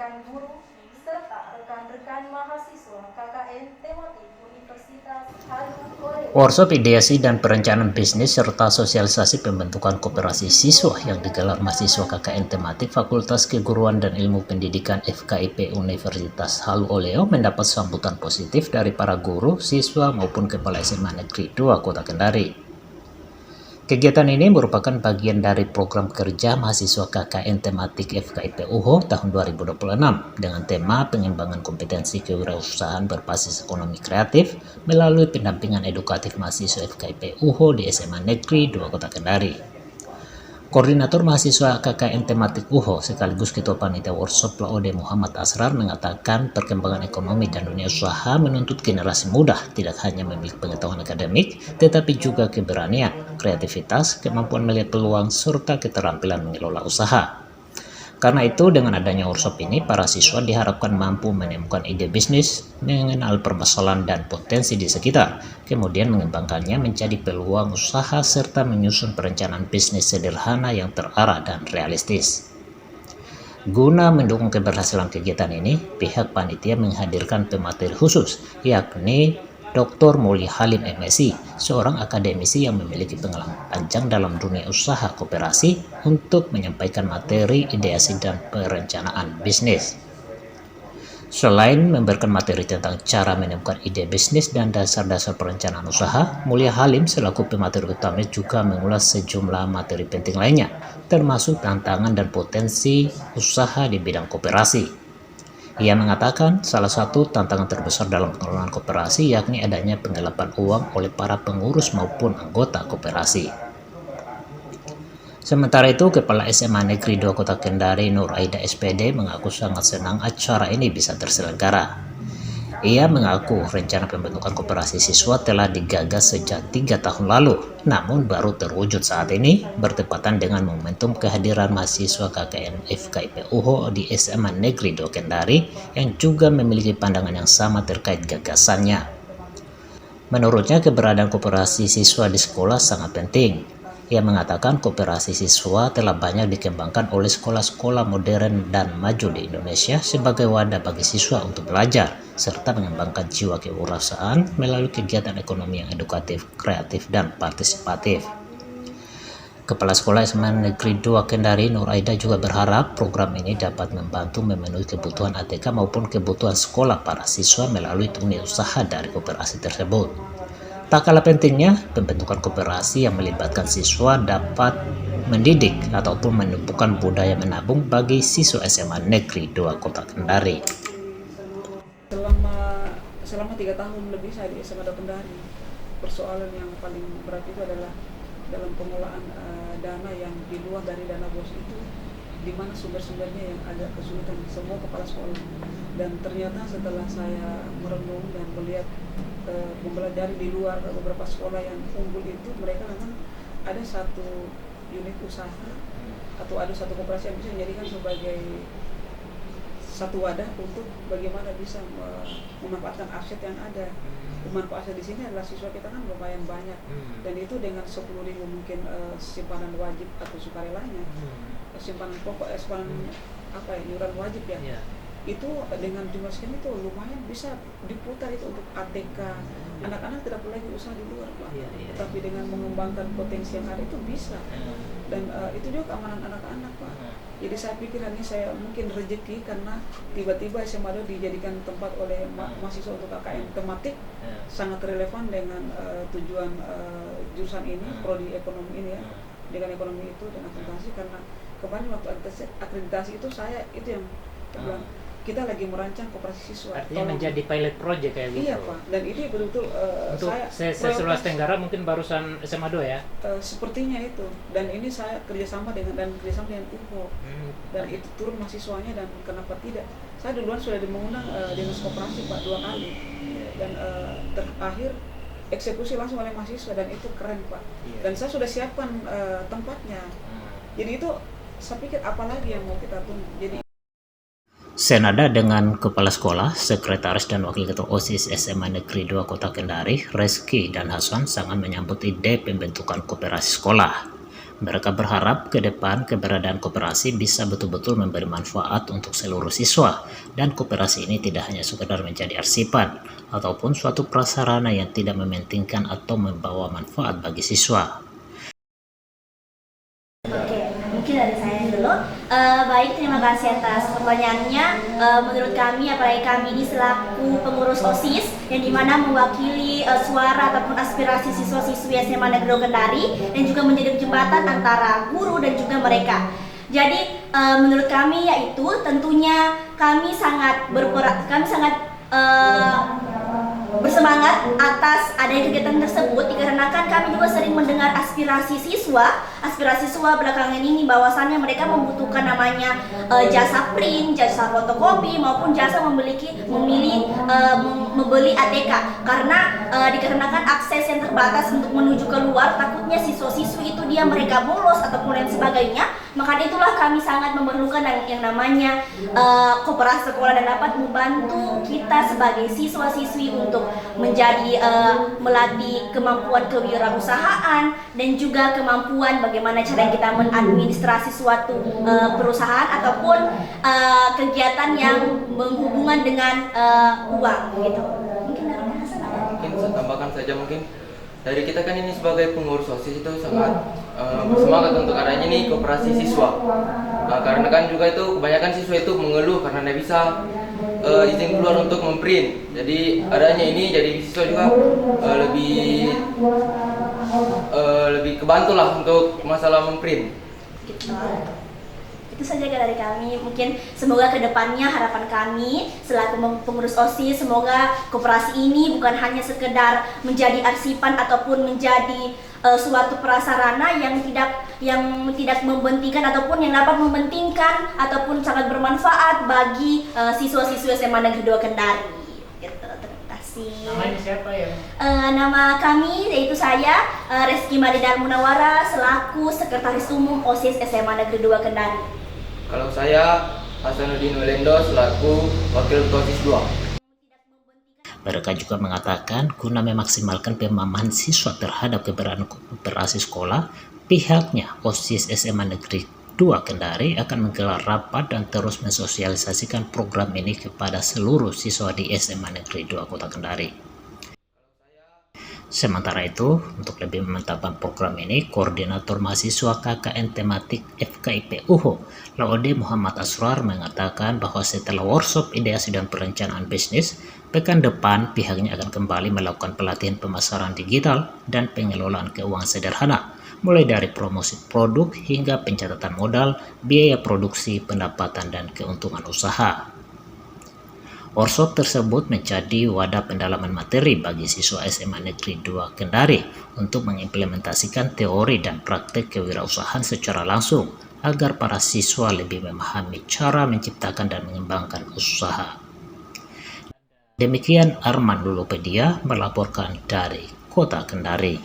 rekan guru, serta rekan-rekan mahasiswa KKN Tematik Universitas Halu Oleo. Workshop ideasi dan perencanaan bisnis serta sosialisasi pembentukan koperasi siswa yang digelar mahasiswa KKN Tematik Fakultas Keguruan dan Ilmu Pendidikan FKIP Universitas Halu Oleo mendapat sambutan positif dari para guru, siswa maupun Kepala SMA Negeri 2 Kota Kendari. Kegiatan ini merupakan bagian dari program kerja mahasiswa KKN Tematik FKIP UHO tahun 2026 dengan tema pengembangan kompetensi kewirausahaan berbasis ekonomi kreatif melalui pendampingan edukatif mahasiswa FKIP UHO di SMA Negeri 2 Kota Kendari. Koordinator mahasiswa KKN Tematik UHO sekaligus Ketua Panitia Workshop Laode Muhammad Asrar mengatakan perkembangan ekonomi dan dunia usaha menuntut generasi muda tidak hanya memiliki pengetahuan akademik, tetapi juga keberanian, kreativitas, kemampuan melihat peluang, serta keterampilan mengelola usaha. Karena itu, dengan adanya workshop ini, para siswa diharapkan mampu menemukan ide bisnis, mengenal permasalahan dan potensi di sekitar, kemudian mengembangkannya menjadi peluang usaha serta menyusun perencanaan bisnis sederhana yang terarah dan realistis. Guna mendukung keberhasilan kegiatan ini, pihak panitia menghadirkan pemateri khusus, yakni Dr. Mulya Halim MSI, seorang akademisi yang memiliki pengalaman panjang dalam dunia usaha koperasi untuk menyampaikan materi ideasi dan perencanaan bisnis. Selain memberikan materi tentang cara menemukan ide bisnis dan dasar-dasar perencanaan usaha, Mulya Halim selaku pemateri utama juga mengulas sejumlah materi penting lainnya, termasuk tantangan dan potensi usaha di bidang koperasi. Ia mengatakan salah satu tantangan terbesar dalam pengelolaan koperasi yakni adanya penggelapan uang oleh para pengurus maupun anggota koperasi. Sementara itu, Kepala SMA Negeri 2 Kota Kendari Nur Aida SPD mengaku sangat senang acara ini bisa terselenggara. Ia mengaku rencana pembentukan koperasi siswa telah digagas sejak 3 tahun lalu, namun baru terwujud saat ini bertepatan dengan momentum kehadiran mahasiswa KKN FKIP UHO di SMA Negeri 2 Kendari yang juga memiliki pandangan yang sama terkait gagasannya. Menurutnya, keberadaan koperasi siswa di sekolah sangat penting. Ia mengatakan koperasi siswa telah banyak dikembangkan oleh sekolah-sekolah modern dan maju di Indonesia sebagai wadah bagi siswa untuk belajar, serta mengembangkan jiwa kewirausahaan melalui kegiatan ekonomi yang edukatif, kreatif, dan partisipatif. Kepala Sekolah SMA Negeri 2 Kendari Nur Aida juga berharap program ini dapat membantu memenuhi kebutuhan ATK maupun kebutuhan sekolah para siswa melalui dunia usaha dari koperasi tersebut. Tak kalah pentingnya, pembentukan koperasi yang melibatkan siswa dapat mendidik ataupun menumbuhkan budaya menabung bagi siswa SMA Negeri 2 Kota Kendari. Selama 3 tahun lebih saya di SMA 2 Kendari, persoalan yang paling berat itu adalah dalam pengelolaan dana yang di luar dari dana BOS itu, di mana sumber-sumbernya yang ada kesulitan semua kepala sekolah. Dan ternyata setelah saya merenung dan melihat mempelajari di luar beberapa sekolah yang unggul itu, mereka memang ada satu unit usaha atau ada satu koperasi yang bisa dijadikan sebagai satu wadah untuk bagaimana bisa memanfaatkan aset yang ada. Manfaatnya di sini adalah siswa kita kan lumayan banyak, dan itu dengan 10.000 mungkin simpanan wajib atau sukarelanya, simpanan pokok, iuran wajib ya. Itu dengan jumlah sekian itu lumayan bisa diputar itu untuk ATK. Anak-anak tidak perlu lagi usaha di luar, Pak. Tetapi dengan mengembangkan potensi yang ada itu bisa. Dan itu juga keamanan anak-anak, Pak. Jadi saya pikir ini saya mungkin rezeki karena tiba-tiba SMA 2 dijadikan tempat oleh mahasiswa untuk KKN Tematik, sangat relevan dengan tujuan jurusan ini, prodi ekonomi ini ya, dengan ekonomi itu dan akreditasi. Karena kemarin waktu akreditasi itu saya itu yang bilang kita lagi merancang koperasi siswa. Artinya menjadi pilot project kayak gitu. Iya Pak, dan ini betul-betul untuk Sulawesi Tenggara mungkin barusan SMA 2 ya? Sepertinya itu, dan ini saya kerjasama dengan UHO, dan itu turun mahasiswanya, dan kenapa tidak? Saya duluan sudah mengundang dinas koperasi Pak 2 kali, dan terakhir eksekusi langsung oleh mahasiswa, dan itu keren Pak. Dan saya sudah siapkan tempatnya, jadi itu saya pikir apalagi yang mau kita tunggu. Jadi senada dengan Kepala Sekolah, Sekretaris dan Wakil Ketua OSIS SMA Negeri 2 Kota Kendari, Reski dan Hasan sangat menyambut ide pembentukan koperasi sekolah. Mereka berharap ke depan keberadaan koperasi bisa betul-betul memberi manfaat untuk seluruh siswa, dan koperasi ini tidak hanya sekedar menjadi arsipan ataupun suatu prasarana yang tidak mementingkan atau membawa manfaat bagi siswa. Oke, mungkin dari saya dulu. Baik, terima kasih atas pertanyaannya. Menurut kami, apalagi kami ini selaku pengurus OSIS yang dimana mewakili suara ataupun aspirasi siswa-siswi SMA Negeri 2 Kendari dan juga menjadi jembatan antara guru dan juga mereka. Jadi menurut kami yaitu tentunya kami sangat bersemangat atas adanya kegiatan tersebut dikarenakan kami juga sering mendengar aspirasi siswa belakangan ini bahwasannya mereka membutuhkan namanya jasa print, jasa fotokopi maupun jasa membeli ATK karena dikarenakan akses yang terbatas untuk menuju keluar, takutnya siswa-siswi itu mereka bolos ataupun lain sebagainya. Maka itulah kami sangat memerlukan yang namanya koperasi sekolah dan dapat membantu kita sebagai siswa-siswi untuk menjadi melatih kemampuan kewirausahaan dan juga kemampuan bagaimana cara kita mengadministrasi suatu perusahaan ataupun kegiatan yang berhubungan dengan uang gitu. Mungkin dari Hasan ada? Mungkin saya tambahkan saja mungkin dari kita kan ini sebagai pengurus OSIS itu sangat bersemangat untuk adanya nih koperasi siswa. Nah, karena kan juga itu kebanyakan siswa itu mengeluh karena tidak bisa izin keluar untuk memprint. Jadi adanya ini jadi siswa juga lebih kebantu lah untuk masalah memprint. Gitu. Itu saja dari kami. Mungkin semoga kedepannya harapan kami selaku pengurus OSIS, semoga koperasi ini bukan hanya sekedar menjadi arsipan ataupun menjadi suatu prasarana yang tidak membentingkan ataupun yang dapat membentingkan ataupun sangat bermanfaat bagi siswa-siswa SMA Negeri 2 Kendari. Gitu. Terima kasih. Namanya siapa ya? Nama kami yaitu saya Reski Madidal Munawara selaku Sekretaris Umum OSIS SMA Negeri 2 Kendari. Kalau saya Hasanuddin Welendo selaku Wakil Ketua OSIS 2. Mereka juga mengatakan guna memaksimalkan pemahaman siswa terhadap keberadaan koperasi sekolah, pihaknya OSIS SMA Negeri 2 Kendari akan menggelar rapat dan terus mensosialisasikan program ini kepada seluruh siswa di SMA Negeri 2 Kota Kendari. Sementara itu, untuk lebih memantapkan program ini, Koordinator Mahasiswa KKN Tematik FKIP UHO, Laode Muhammad Asrar mengatakan bahwa setelah workshop ideasi dan perencanaan bisnis, pekan depan pihaknya akan kembali melakukan pelatihan pemasaran digital dan pengelolaan keuangan sederhana, mulai dari promosi produk hingga pencatatan modal, biaya produksi, pendapatan, dan keuntungan usaha. Workshop tersebut menjadi wadah pendalaman materi bagi siswa SMA Negeri 2 Kendari untuk mengimplementasikan teori dan praktek kewirausahaan secara langsung agar para siswa lebih memahami cara menciptakan dan mengembangkan usaha. Demikian Arman Lulupedia melaporkan dari Kota Kendari.